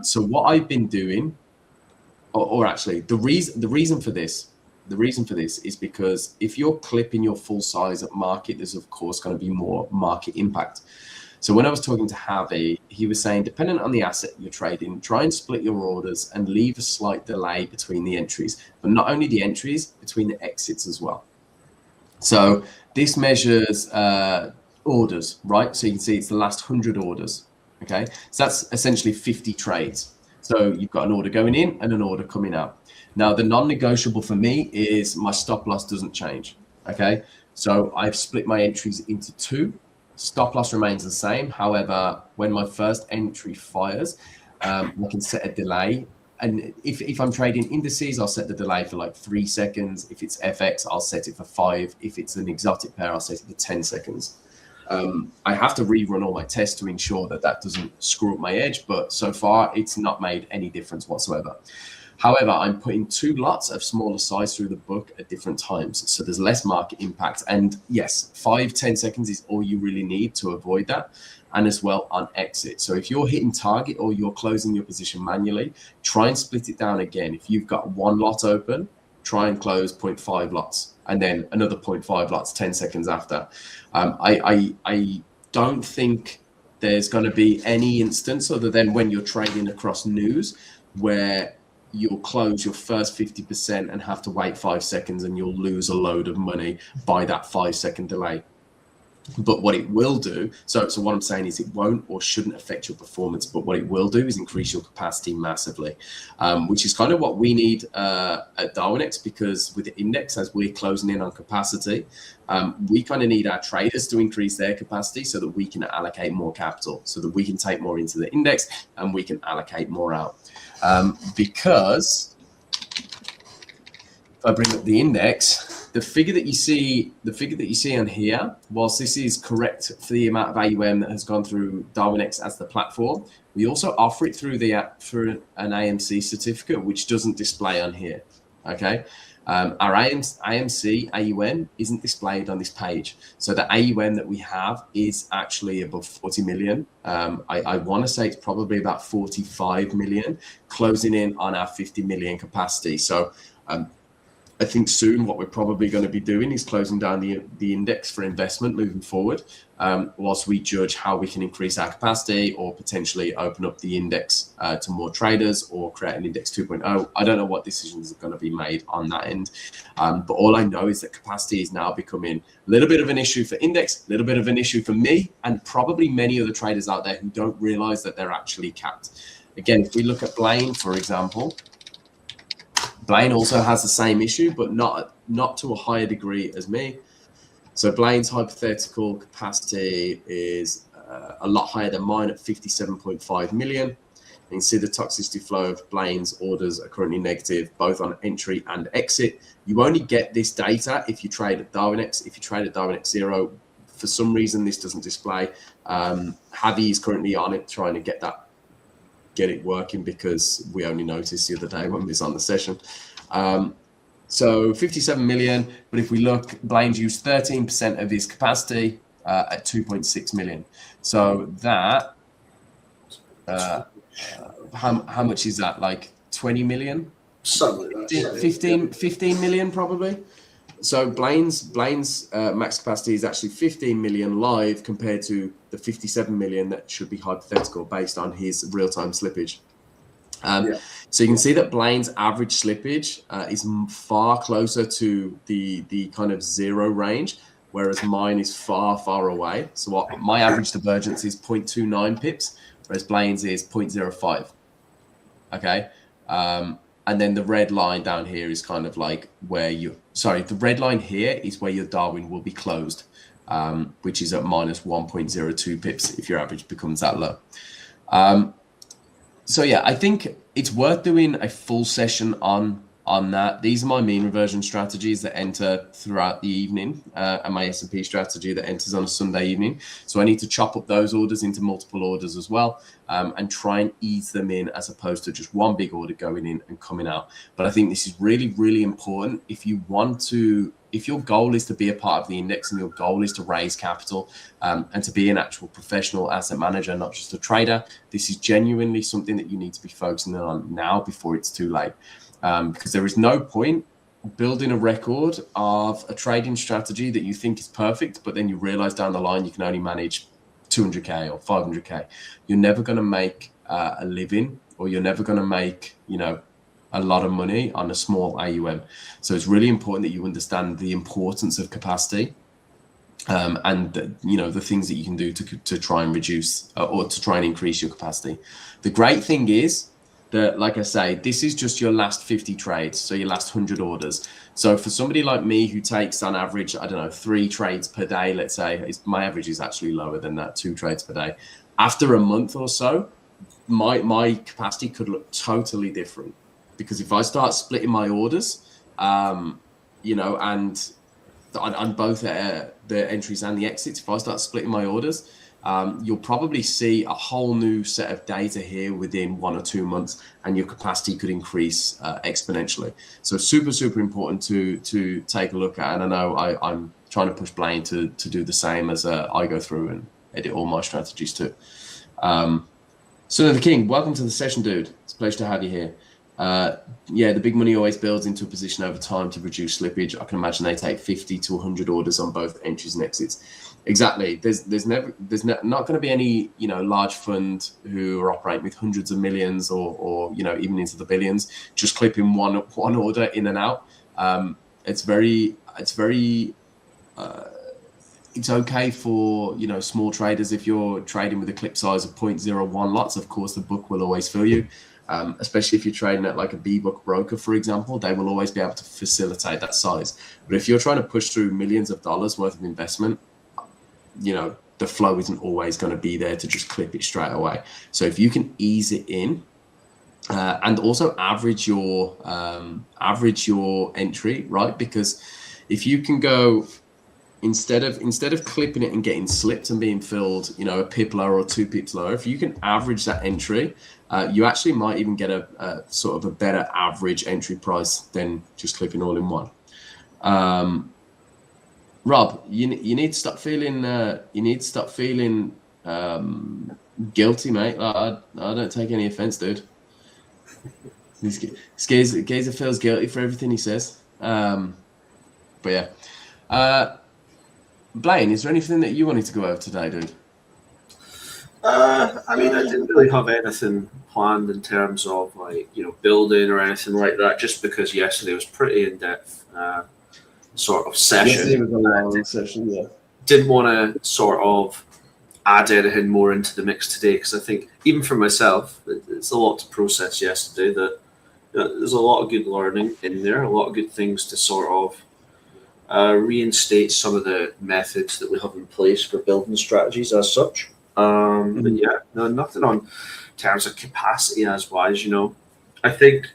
So what I've been doing, or actually the reason for this is because if you're clipping your full size at market, there's of course going to be more market impact. So when I was talking to Javi, he was saying, depending on the asset you're trading, try and split your orders and leave a slight delay between the entries, but not only the entries, between the exits as well. So this measures orders, right? So you can see it's the last 100 orders. Okay, so that's essentially 50 trades. So you've got an order going in and an order coming out. Now, the non-negotiable for me is my stop loss doesn't change. Okay, so I've split my entries into two. Stop loss remains the same. However, when my first entry fires, I can set a delay. And if I'm trading indices, I'll set the delay for like 3 seconds. If it's FX, I'll set it for 5. If it's an exotic pair, I'll set it for 10 seconds. I have to rerun all my tests to ensure that doesn't screw up my edge, but so far it's not made any difference whatsoever. However, I'm putting 2 lots of smaller size through the book at different times, so there's less market impact. And yes, 5-10 seconds is all you really need to avoid that, and as well on exit. So if you're hitting target or you're closing your position manually, try and split it down again. If you've got 1 lot open, try and close 0.5 lots, and then another 0.5 lots 10 seconds after. I don't think there's going to be any instance other than when you're trading across news where you'll close your first 50% and have to wait 5 seconds and you'll lose a load of money by that 5-second delay. But what it will do, so what I'm saying is it won't or shouldn't affect your performance, but what it will do is increase your capacity massively, which is kind of what we need at Darwinex, because with the index, as we're closing in on capacity, we kind of need our traders to increase their capacity so that we can allocate more capital, so that we can take more into the index and we can allocate more out. Because if I bring up the index, the figure that you see on here, whilst this is correct for the amount of AUM that has gone through Darwinex as the platform, we also offer it through through an AMC certificate, which doesn't display on here. Okay, our AMC AUM isn't displayed on this page, so the AUM that we have is actually above 40 million. I want to say it's probably about 45 million, closing in on our 50 million capacity. So I think soon what we're probably going to be doing is closing down the index for investment moving forward, whilst we judge how we can increase our capacity or potentially open up the index to more traders or create an index 2.0. I don't know what decisions are going to be made on that end, but all I know is that capacity is now becoming a little bit of an issue for index, a little bit of an issue for me, and probably many other traders out there who don't realize that they're actually capped. Again, if we look at Blayn, for example, Blayn also has the same issue, but not to a higher degree as me. So Blayn's hypothetical capacity is a lot higher than mine at 57.5 million. You can see the toxicity flow of Blayn's orders are currently negative, both on entry and exit. You only get this data if you trade at Darwinex. If you trade at Darwinex 0, for some reason this doesn't display. Javi is currently on it trying to get it working, because we only noticed the other day when we was on the session. So 57 million, but if we look, Blayn's used 13% of his capacity at 2.6 million. So that, how much is that? Like 20 million? Something like that. 15 million probably. So Blayn's max capacity is actually 15 million live compared to the 57 million that should be hypothetical based on his real-time slippage. So you can see that Blayn's average slippage is far closer to the kind of 0 range, whereas mine is far, far away. So what my average divergence is 0.29 pips, whereas Blayn's is 0.05. Okay. And then the red line down here is kind of like where the red line here is where your Darwin will be closed, which is at minus 1.02 pips if your average becomes that low. So yeah, I think it's worth doing a full session on that. These are my mean reversion strategies that enter throughout the evening, and my S&P strategy that enters on a Sunday evening. So I need to chop up those orders into multiple orders as well, and try and ease them in as opposed to just one big order going in and coming out. But I think this is really, really important if your goal is to be a part of the index and your goal is to raise capital and to be an actual professional asset manager, not just a trader. This is genuinely something that you need to be focusing on now before it's too late. Because there is no point building a record of a trading strategy that you think is perfect, but then you realize down the line you can only manage 200K or 500K. You're never going to make a living, or you're never going to make, a lot of money on a small AUM. So it's really important that you understand the importance of capacity and the things that you can do to try and reduce or to try and increase your capacity. The great thing is that, like I say, this is just your last 50 trades, so your last 100 orders. So for somebody like me who takes on average, 3 trades per day, let's say, my average is actually lower than that, 2 trades per day. After a month or so, my capacity could look totally different, because if I start splitting my orders, and on both the entries and the exits, if I start splitting my orders, you'll probably see a whole new set of data here within 1 or 2 months, and your capacity could increase exponentially. So super, super important to take a look at. And I know I'm trying to push Blayn to do the same as I go through and edit all my strategies too. So the King, welcome to the session, dude. It's a pleasure to have you here. The big money always builds into a position over time to reduce slippage. I can imagine they take 50 to 100 orders on both entries and exits. Exactly. There's not going to be any large fund who are operating with hundreds of millions or even into the billions just clipping one order in and out. It's okay for small traders. If you're trading with a clip size of 0.01 lots, of course the book will always fill you. Especially if you're trading at like a B-book broker, for example, they will always be able to facilitate that size. But if you're trying to push through millions of dollars worth of investment, the flow isn't always going to be there to just clip it straight away. So if you can ease it in, and also average your entry, right? Because if you can go, instead of clipping it and getting slipped and being filled, a pip lower or 2 pips lower, if you can average that entry, you actually might even get a sort of a better average entry price than just clipping all in one. Rob, you need to stop feeling guilty, mate. I don't take any offense, dude. This geezer feels guilty for everything he says. But yeah. Blayn, is there anything that you wanted to go over today, dude? I mean, I didn't really have anything planned in terms of like building or anything like that. Just because yesterday was pretty in depth sort of session. Yesterday was a long session. Yeah. Didn't want to sort of add anything more into the mix today because I think even for myself, it's a lot to process yesterday. That there's a lot of good learning in there, a lot of good things to sort of reinstate some of the methods that we have in place for building strategies as such. But yeah, no, nothing on terms of capacity as wise. I think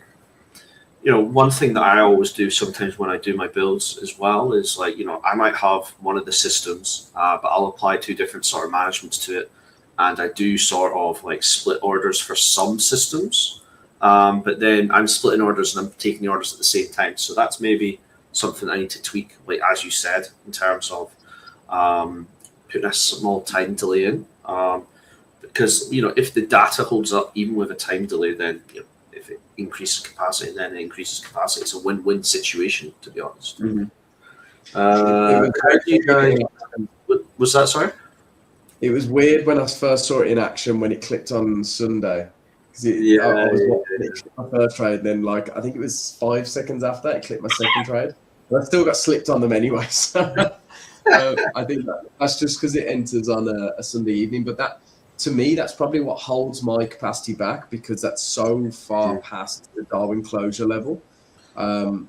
one thing that I always do sometimes when I do my builds as well is like I might have one of the systems, but I'll apply two different sort of managements to it, and I do sort of like split orders for some systems, but then I'm splitting orders and I'm taking the orders at the same time. So that's maybe something I need to tweak, like as you said, in terms of putting a small time delay in. Because if the data holds up even with a time delay, then if it increases capacity, then it increases capacity. It's a win-win situation, to be honest. Was that sorry? It was weird when I first saw it in action when it clicked on Sunday. I was watching it click my first trade, then like I think it was 5 seconds after it clicked my second trade. But I still got slipped on them anyway. So I think that's just because it enters on a Sunday evening. But that, to me, that's probably what holds my capacity back because that's so far past the Darwin closure level. And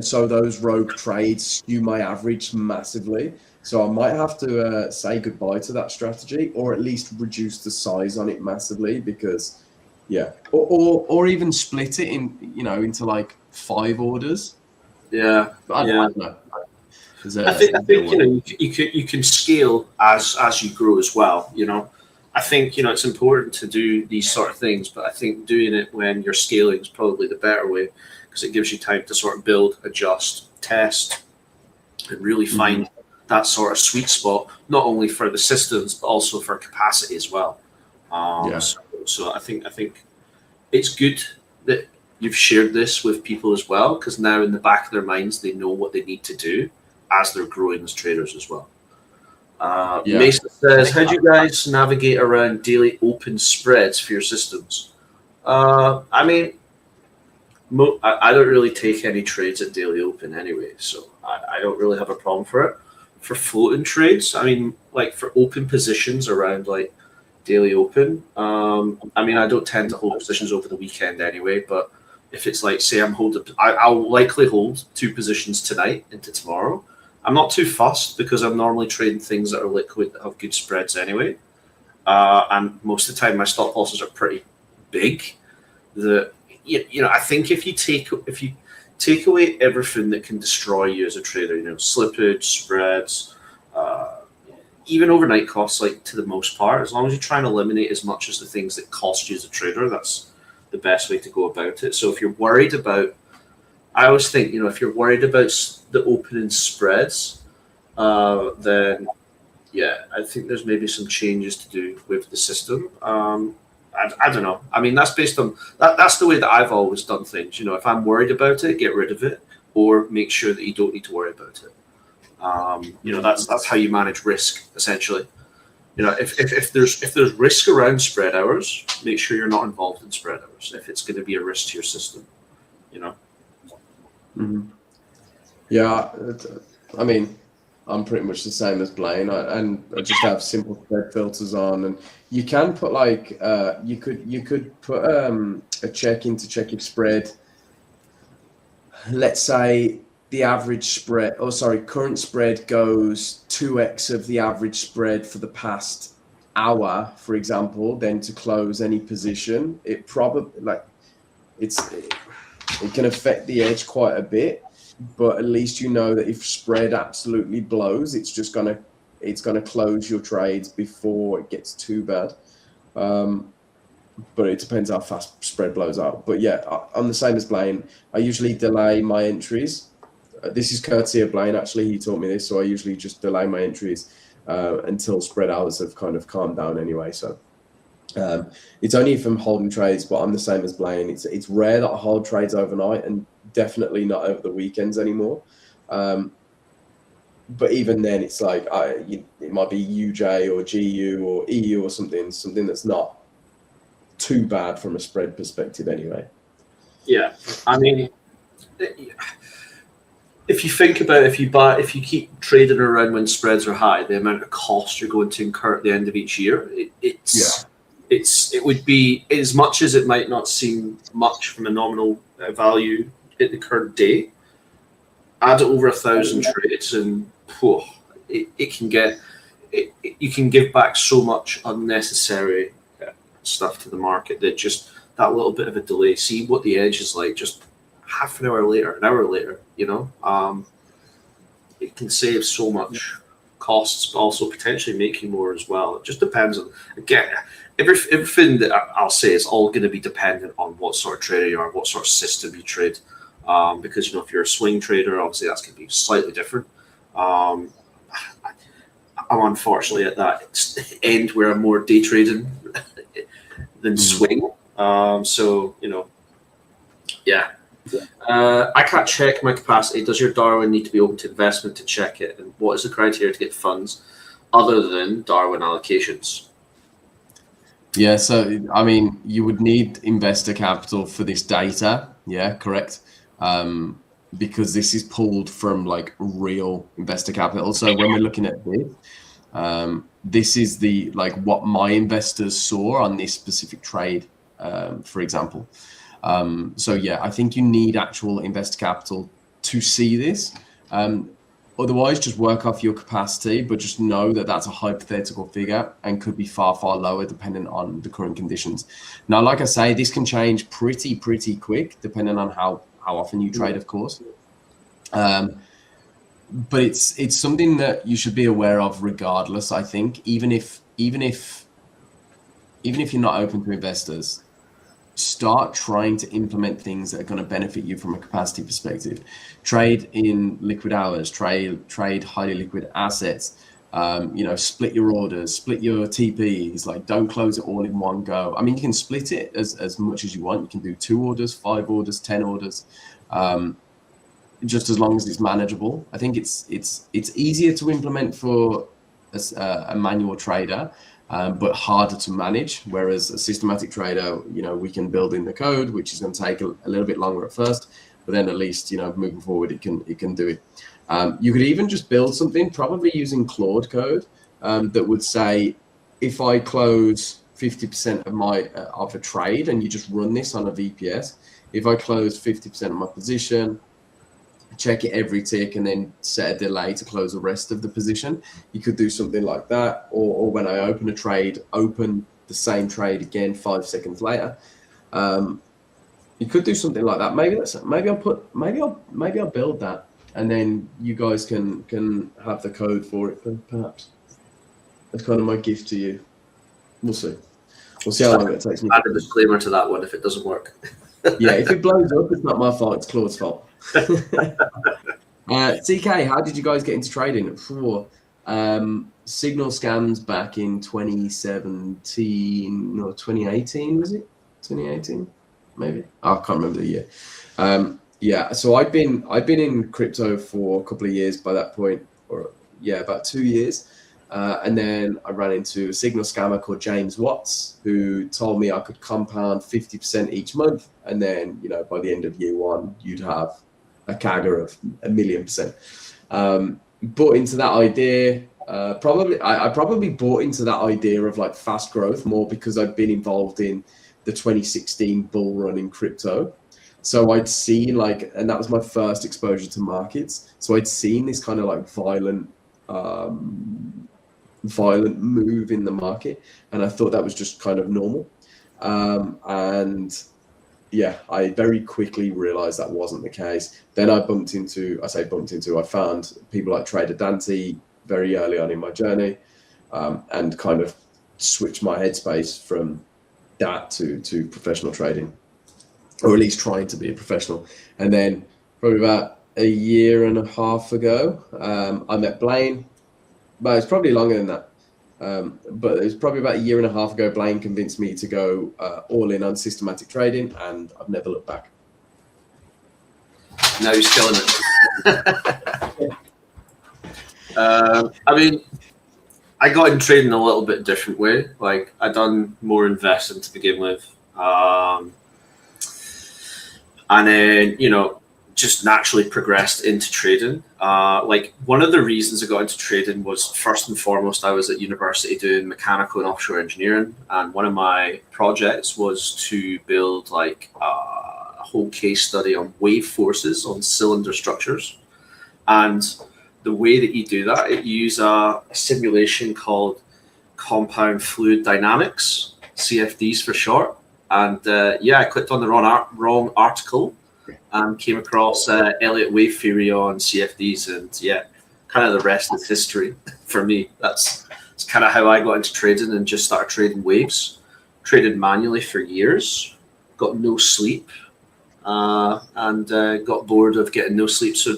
so those rogue trades skew my average massively. So I might have to say goodbye to that strategy, or at least reduce the size on it massively because, or even split it into like 5 orders. Yeah, I don't know. I think you can scale as you grow as well. I think it's important to do these sort of things, but I think doing it when you're scaling is probably the better way because it gives you time to sort of build, adjust, test, and really find that sort of sweet spot, not only for the systems but also for capacity as well. So I think it's good that you've shared this with people as well because now in the back of their minds they know what they need to do as they're growing as traders as well. Mason says, how do you guys navigate around daily open spreads for your systems? I mean, I don't really take any trades at daily open anyway, so I don't really have a problem for it. For floating trades, I mean, like for open positions around like daily open, I mean, I don't tend to hold positions over the weekend anyway, but if it's like, say I'm holding, I'll likely hold 2 positions tonight into tomorrow. I'm not too fussed because I'm normally trading things that are liquid that have good spreads anyway. And most of the time my stop losses are pretty big. I think if you take away everything that can destroy you as a trader, slippage, spreads, even overnight costs, like to the most part, as long as you try and eliminate as much as the things that cost you as a trader, that's the best way to go about it. So if you're worried about, I always think, if you're worried about the opening spreads, then I think there's maybe some changes to do with the system. I don't know. I mean, that's based on that's the way that I've always done things. If I'm worried about it, get rid of it, or make sure that you don't need to worry about it. That's how you manage risk essentially. If there's risk around spread hours, make sure you're not involved in spread hours if it's going to be a risk to your system. Yeah, I mean, I'm pretty much the same as Blayn, and I just have simple spread filters on, and you can put like you could put a check in to check if spread. Let's say the average spread, current spread goes 2x of the average spread for the past hour, for example. Then to close any position, it probably it can affect the edge quite a bit. But at least you know that if spread absolutely blows, it's gonna close your trades before it gets too bad. But it depends how fast spread blows out. But yeah, I'm the same as Blayn. I usually delay my entries. This is courtesy of Blayn, actually. He taught me this, so I usually just delay my entries until spread hours have kind of calmed down anyway. So it's only if I'm holding trades, but I'm the same as Blayn. It's rare that I hold trades overnight, and definitely not over the weekends anymore. But even then, it's like it might be UJ or GU or EU or something that's not too bad from a spread perspective anyway. Yeah, I mean, if you think about it, if you keep trading around when spreads are high, the amount of cost you're going to incur at the end of each year, it would be, as much as it might not seem much from a nominal value at the current day, add over 1,000 trades and it can get you can give back so much unnecessary stuff to the market that just that little bit of a delay. See what the edge is like just half an hour later, an hour later. It can save so much costs, but also potentially make you more as well. It just depends on, again, everything that I'll say is all going to be dependent on what sort of trader you are, what sort of system you trade. Because if you're a swing trader, obviously that's going to be slightly different. I'm unfortunately at that end where I'm more day trading than swing. Yeah. I can't check my capacity. Does your Darwin need to be open to investment to check it? And what is the criteria to get funds other than Darwin allocations? Yeah, so I mean, you would need investor capital for this data. Yeah, correct. Because this is pulled from like real investor capital. So when we're looking at this, this is the what my investors saw on this specific trade, for example. So yeah, I think you need actual investor capital to see this. Otherwise, just work off your capacity, but just know that that's a hypothetical figure and could be far, far lower depending on the current conditions. Now, like I say, this can change pretty quick depending on how often you trade, of course. But it's something that you should be aware of regardless. I think even if you're not open to investors, start trying to implement things that are going to benefit you from a capacity perspective. Trade in liquid hours, trade highly liquid assets, split your orders, split your TPs, don't close it all in one go. I mean, you can split it as much as you want. You can do 2 orders, 5 orders, 10 orders, just as long as it's manageable. I think it's easier to implement for a manual trader, but harder to manage. Whereas a systematic trader, we can build in the code, which is going to take a little bit longer at first, but then at least, moving forward, it can do it. You could even just build something, probably using Claude code, that would say, if I close 50% of a trade, and you just run this on a VPS, if I close 50% of my position, check it every tick, and then set a delay to close the rest of the position. You could do something like that, or when I open a trade, open the same trade again 5 seconds later. You could do something like that. Maybe I'll build that, and then you guys can have the code for it. Perhaps that's kind of my gift to you. We'll see. We'll see how long it takes me. Add a disclaimer to that one if it doesn't work. Yeah, if it blows up, it's not my fault. It's Claude's fault. CK, how did you guys get into trading? Signal scams back in 2017 or 2018, was it? 2018, maybe. I can't remember the year. Yeah, so I've been in crypto for a couple of years by that point, about 2 years. And then I ran into a signal scammer called James Watts, who told me I could compound 50% each month. And then, by the end of year 1, you'd have a CAGR of 1,000,000%. Bought into that idea. I probably bought into that idea of fast growth more because I'd been involved in the 2016 bull run in crypto. So I'd seen and that was my first exposure to markets. So I'd seen this kind of violent move in the market, and I thought that was just kind of normal. And yeah, I very quickly realized that wasn't the case. Then I found people like Trader Dante very early on in my journey, and kind of switched my headspace from that to professional trading, or at least trying to be a professional. And then probably about a year and a half ago, I met Blayn. But it's probably longer than that. But it was probably about a year and a half ago, Blayn convinced me to go all in on systematic trading, and I've never looked back. Now he's killing it. I mean, I got in trading a little bit different way. Like, I done more investing to begin with. And then, you know, just naturally progressed into trading. Like, one of the reasons I got into trading was, first and foremost, I was at university doing mechanical and offshore engineering. And one of my projects was to build like a whole case study on wave forces on cylinder structures. And the way that you do that, you use a simulation called compound fluid dynamics, CFDs for short. And yeah, I clicked on the wrong article and came across Elliott wave theory on CFDs, and yeah, kind of the rest is history for me. That's kind of how I got into trading and just started trading waves. Traded manually for years, got no sleep, and got bored of getting no sleep, so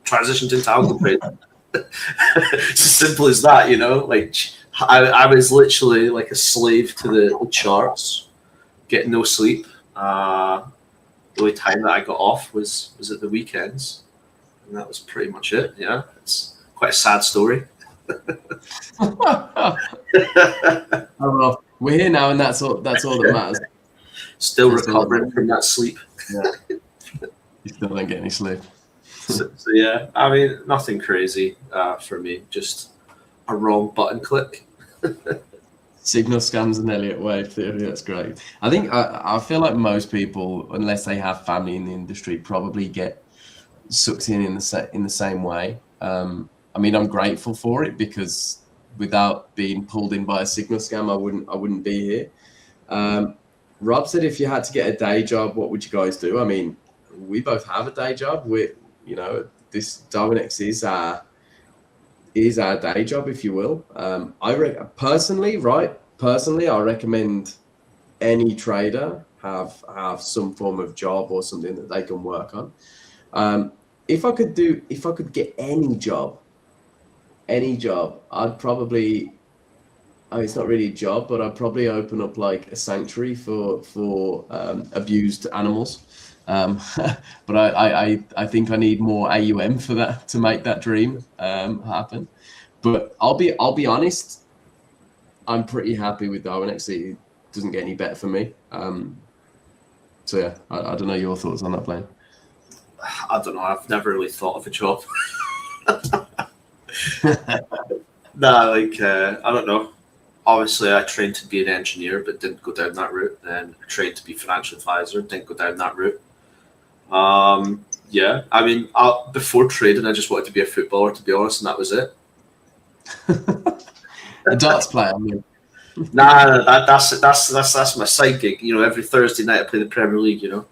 transitioned into algo trading. It's as simple as that, you know. Like, I was literally like a slave to the charts, getting no sleep. The only time that I got off was at the weekends, and that was pretty much it. Yeah, it's quite a sad story. Oh, well, we're here now, and that's all that matters. Still recovering from that sleep. Yeah. You still don't get any sleep. So yeah, I mean, nothing crazy for me. Just a wrong button click. Signal scams and Elliott wave theory. That's great. I think I feel like most people, unless they have family in the industry, probably get sucked in the same way. I mean, I'm grateful for it, because without being pulled in by a signal scam, I wouldn't be here. Rob said, if you had to get a day job, what would you guys do? I mean, we both have a day job. You know, this Darwinex is our day job, if you will. Personally, I recommend any trader have some form of job or something that they can work on. If I could get any job, I'd probably, it's not really a job, but I'd probably open up like a sanctuary for abused animals. But I think I need more AUM for that, to make that dream happen. But I'll be honest, I'm pretty happy with Darwinex. It doesn't get any better for me. So yeah, I don't know your thoughts on that, Blayn. I don't know. I've never really thought of a job. Nah, like I don't know. Obviously, I trained to be an engineer, but didn't go down that route. Then I trained to be financial advisor, didn't go down that route. Yeah, I mean, before trading, I just wanted to be a footballer, to be honest, and that was it. A darts player, I mean. Nah, that's my side gig. You know, every Thursday night I play the Premier League. You know.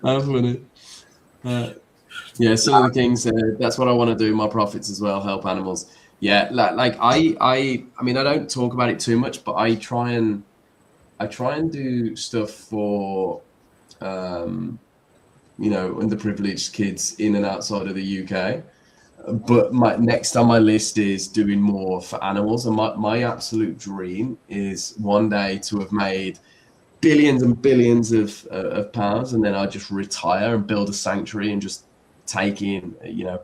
That's funny. Yeah, some of the things. That's what I want to do. My profits as well, help animals. Yeah, like I mean, I don't talk about it too much, but I try and do stuff for, you know, underprivileged kids in and outside of the UK. But next on my list is doing more for animals. And my absolute dream is one day to have made billions and billions of pounds, and then I just retire and build a sanctuary and just take in, you know,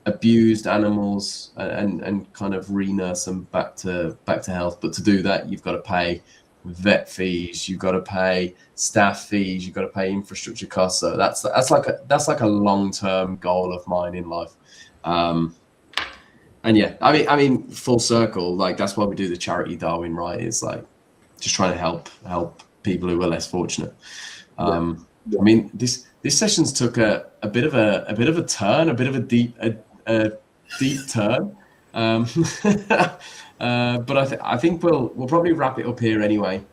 abused animals and kind of re-nurse them back to health. But to do that, you've got to pay vet fees, you've got to pay staff fees, you've got to pay infrastructure costs. So that's like a long-term goal of mine in life. And yeah, I mean, full circle, like that's why we do the charity Darwin, right? It's like just trying to help people who are less fortunate. I mean, this session's took a bit of a turn, a bit of a deep turn. But I think we'll probably wrap it up here anyway.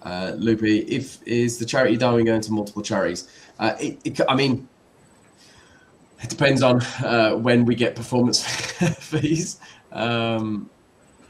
Loopy, is the charity Darwin going to multiple charities? I mean, it depends on when we get performance fees.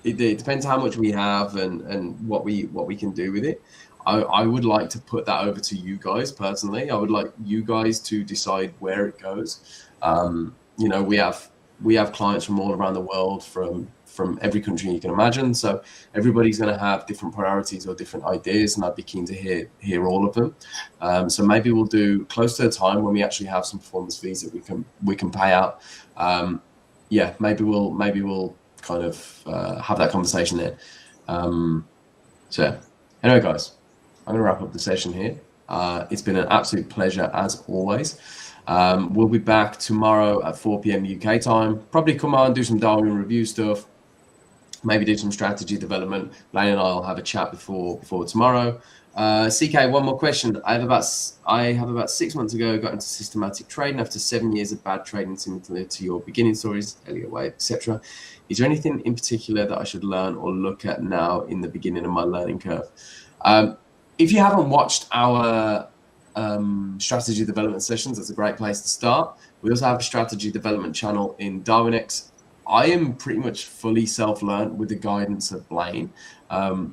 It depends how much we have and what we can do with it. I would like to put that over to you guys personally. I would like you guys to decide where it goes. You know, we have clients from all around the world, from from every country you can imagine. So everybody's going to have different priorities or different ideas, and I'd be keen to hear all of them. So maybe we'll do close to the time when we actually have some performance fees that we can pay out. Yeah, maybe we'll kind of have that conversation there. So anyway, guys, I'm going to wrap up the session here. It's been an absolute pleasure as always. We'll be back tomorrow at 4 p.m. UK time. Probably come on, do some Darwin review stuff, maybe do some strategy development. Blayn and I will have a chat before tomorrow. CK, one more question. I have about 6 months ago got into systematic trading after 7 years of bad trading, similar to your beginning stories, Elliott Wave, etc. Is there anything in particular that I should learn or look at now in the beginning of my learning curve? If you haven't watched our strategy development sessions, that's a great place to start. We also have a strategy development channel in Darwinex. I am pretty much fully self-learned with the guidance of Blayn.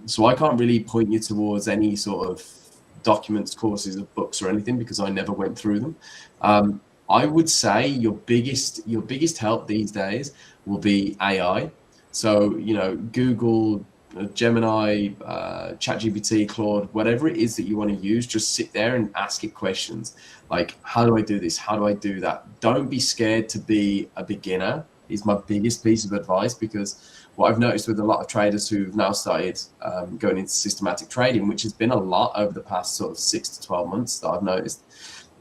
So I can't really point you towards any sort of documents, courses, or books or anything because I never went through them. I would say your biggest help these days will be AI. So, you know, Google, Gemini, ChatGPT, Claude, whatever it is that you want to use, just sit there and ask it questions. Like, how do I do this? How do I do that? Don't be scared to be a beginner is my biggest piece of advice, because what I've noticed with a lot of traders who've now started going into systematic trading, which has been a lot over the past sort of 6 to 12 months that I've noticed,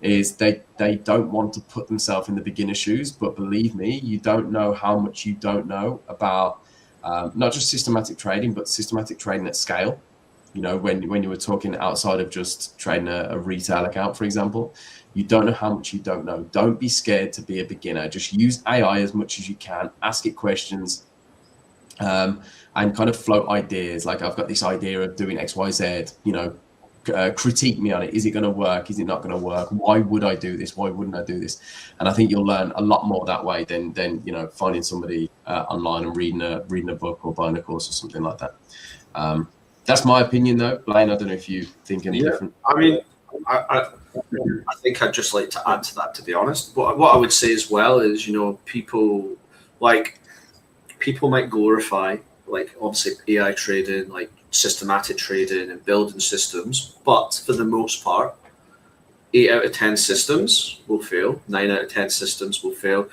is they don't want to put themselves in the beginner shoes. But believe me, you don't know how much you don't know about not just systematic trading, but systematic trading at scale. You know, when you were talking outside of just trading a retail account, for example, you don't know how much you don't know. Don't be scared to be a beginner. Just use AI as much as you can. Ask it questions and kind of float ideas. Like, I've got this idea of doing X, Y, Z, you know, critique me on it. Is it going to work? Is it not going to work? Why would I do this? Why wouldn't I do this? And I think you'll learn a lot more that way than you know, finding somebody online and reading a book or buying a course or something like that. That's my opinion, though. Blayn, I don't know if you think any different. I mean, I think I'd just like to add to that, to be honest. What I would say as well is, you know, people might glorify, like, obviously AI trading, like systematic trading and building systems, but for the most part, 8 out of 10 systems will fail. 9 out of 10 systems will fail.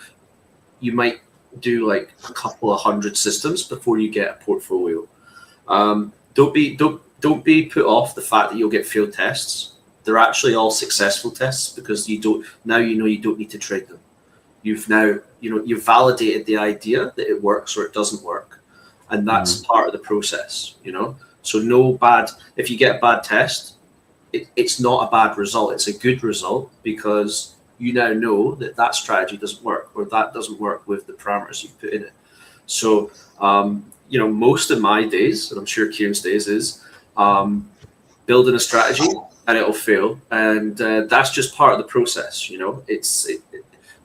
You might do like a couple of hundred systems before you get a portfolio. Don't be put off the fact that you'll get failed tests. They're actually all successful tests, because you don't need to trade them. You've validated the idea that it works or it doesn't work, and that's part of the process. You know, so if you get a bad test, it's not a bad result. It's a good result, because you now know that strategy doesn't work, or that doesn't work with the parameters you've put in it. So, you know, most of my days, and I'm sure Kieran's days, is building a strategy and it'll fail, and that's just part of the process. You know,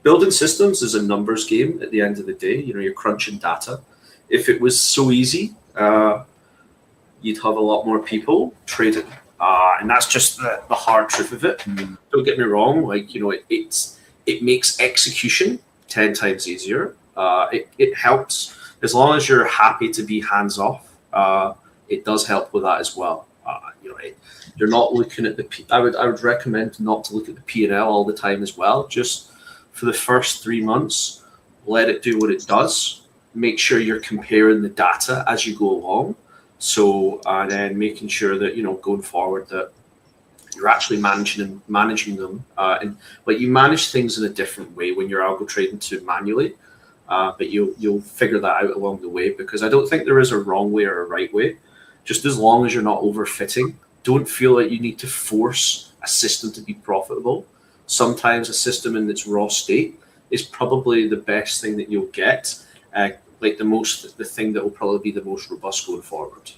building systems is a numbers game at the end of the day. You know, you're crunching data. If it was so easy, you'd have a lot more people trading, and that's just the hard truth of it. Don't get me wrong, like, you know, it makes execution 10 times easier. It helps as long as you're happy to be hands off. It does help with that as well. You know, you're not looking at I would recommend not to look at the P&L all the time as well. Just for the first 3 months, let it do what it does. Make sure you're comparing the data as you go along. So, and then making sure that, you know, going forward, that you're actually managing them. But you manage things in a different way when you're algo trading to manually. But you'll figure that out along the way, because I don't think there is a wrong way or a right way. Just as long as you're not overfitting, don't feel like you need to force a system to be profitable. Sometimes a system in its raw state is probably the best thing that you'll get. The thing that will probably be the most robust going forward.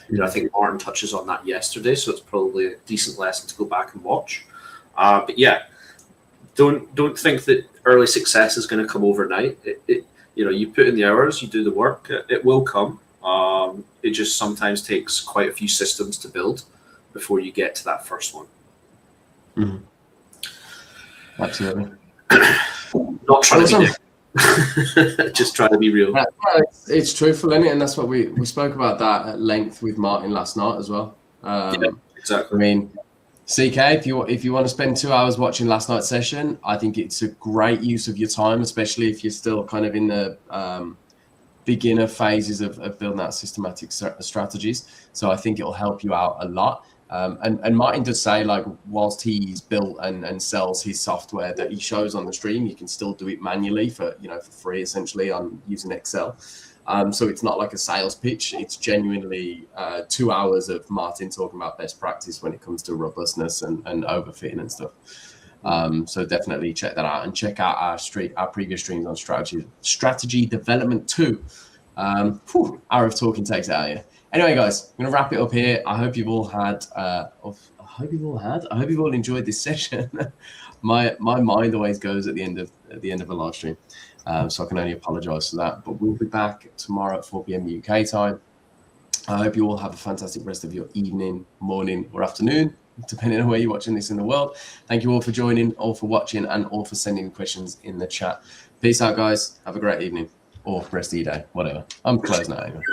You know, I think Martin touches on that yesterday, so it's probably a decent lesson to go back and watch. But yeah, don't think that early success is going to come overnight. You know, you put in the hours, you do the work, it will come. It just sometimes takes quite a few systems to build before you get to that first one. Absolutely. Not trying to be Just try to be real. It's truthful, isn't it? And that's what we spoke about that at length with Martin last night as well. Exactly. I mean, CK, if you want to spend 2 hours watching last night's session, I think it's a great use of your time, especially if you're still kind of in the beginner phases of building out systematic strategies. So I think it'll help you out a lot. And Martin does say, like, whilst he's built and sells his software that he shows on the stream, you can still do it manually for free, essentially, on using Excel. So it's not like a sales pitch. It's genuinely 2 hours of Martin talking about best practice when it comes to robustness and overfitting and stuff. So definitely check that out, and check out our previous streams on strategy development 2. Hour of talking takes it out of you. Anyway, guys, I'm gonna wrap it up here. I hope you've all had. I hope you've all enjoyed this session. my mind always goes at the end of a live stream, so I can only apologise for that. But we'll be back tomorrow at 4 p.m. UK time. I hope you all have a fantastic rest of your evening, morning, or afternoon, depending on where you're watching this in the world. Thank you all for joining, all for watching, and all for sending questions in the chat. Peace out, guys. Have a great evening, or rest of your day, whatever. I'm closing out anyway.